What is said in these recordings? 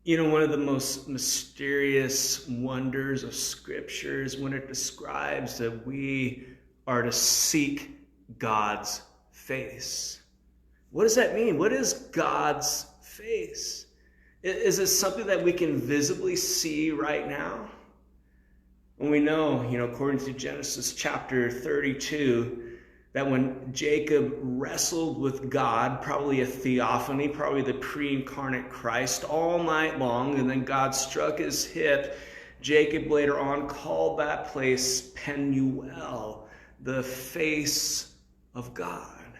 You know, one of the most mysterious wonders of Scripture is when it describes that we are to seek God's face. What does that mean? What is God's face? Is it something that we can visibly see right now? And we know, according to Genesis chapter 32, that when Jacob wrestled with God, probably a theophany, probably the pre-incarnate Christ, all night long, and then God struck his hip, Jacob later on called that place Penuel, the face of God.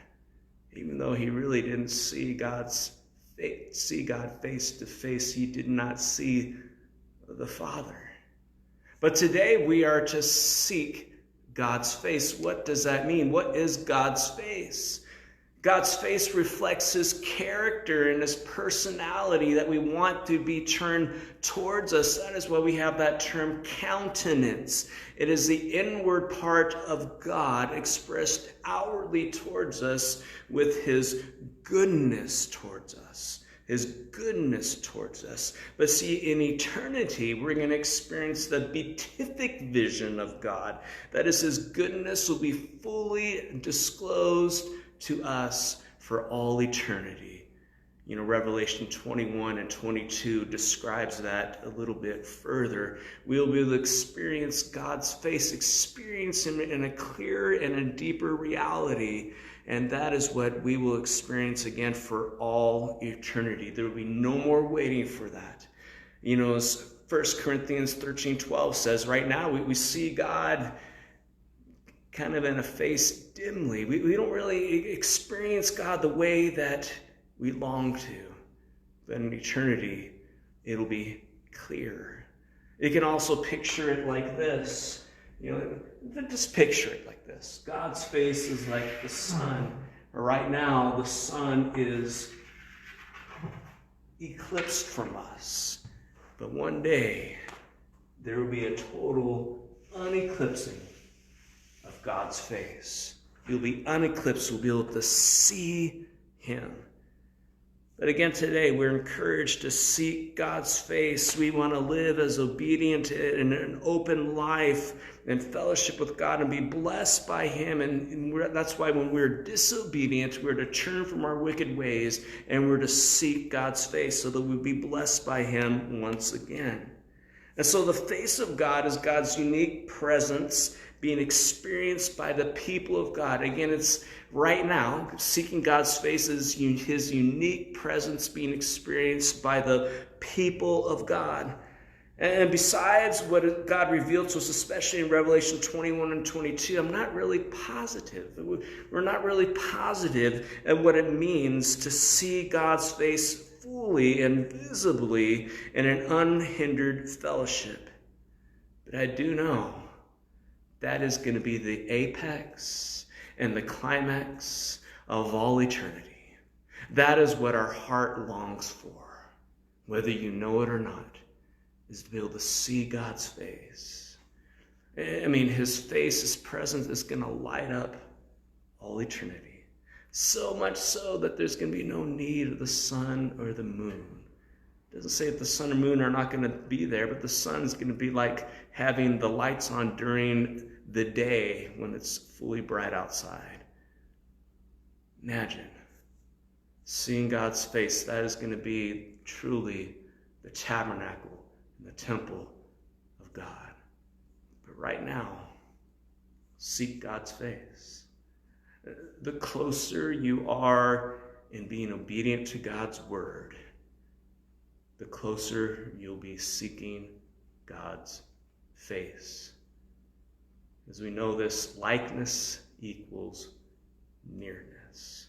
Even though he really didn't see God face to face, he did not see the Father. But today we are to seek God's face. What does that mean? What is God's face? God's face reflects his character and his personality that we want to be turned towards us. That is why we have that term countenance. It is the inward part of God expressed outwardly towards us with his goodness towards us. His goodness towards us. But see, in eternity, we're going to experience the beatific vision of God. That is, his goodness will be fully disclosed to us for all eternity. Revelation 21 and 22 describes that a little bit further. We'll be able to experience God's face, experience him in a clearer and a deeper reality. And that is what we will experience again for all eternity. There will be no more waiting for that. As 1 Corinthians 13:12 says, right now we see God kind of in a face dimly. We don't really experience God the way that we long to. But in eternity, it'll be clear. You can also picture it like this. Just picture it like this. God's face is like the sun. Right now, the sun is eclipsed from us. But one day, there will be a total uneclipsing of God's face. You'll be uneclipsed. We'll be able to see him. But again, today, we're encouraged to seek God's face. We want to live as obedient in an open life and fellowship with God and be blessed by him. And that's why when we're disobedient, we're to turn from our wicked ways and we're to seek God's face so that we'll be blessed by him once again. And so the face of God is God's unique presence being experienced by the people of God. Again, it's right now, seeking God's face is his unique presence being experienced by the people of God. And besides what God revealed to us, especially in Revelation 21 and 22, I'm not really positive. We're not really positive at what it means to see God's face fully and visibly in an unhindered fellowship. But I do know that is going to be the apex and the climax of all eternity. That is what our heart longs for, whether you know it or not, is to be able to see God's face. I mean, his face, his presence is going to light up all eternity. So much so that there's going to be no need of the sun or the moon. It doesn't say that the sun or moon are not going to be there, but the sun is going to be like having the lights on during the day when it's fully bright outside. Imagine seeing God's face. That is going to be truly the tabernacle and the temple of God. But right now, seek God's face. The closer you are in being obedient to God's word, the closer you'll be seeking God's face. As we know, this likeness equals nearness.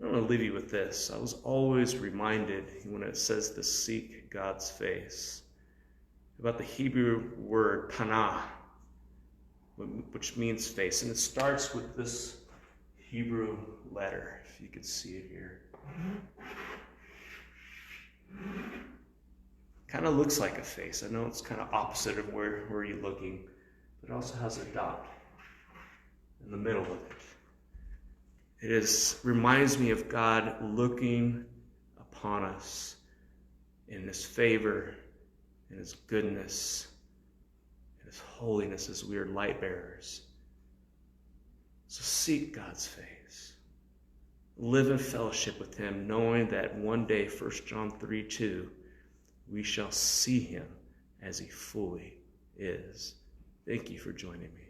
I want to leave you with this. I was always reminded when it says to seek God's face about the Hebrew word panah, which means face. And it starts with this Hebrew letter, if you could see it here. Kind of looks like a face. I know it's kind of opposite of where you're looking, but it also has a dot in the middle of it. It reminds me of God looking upon us in his favor, in his goodness, in his holiness as we are light bearers. So seek God's face. Live in fellowship with him, knowing that one day, 1 John 3:2, we shall see him as he fully is. Thank you for joining me.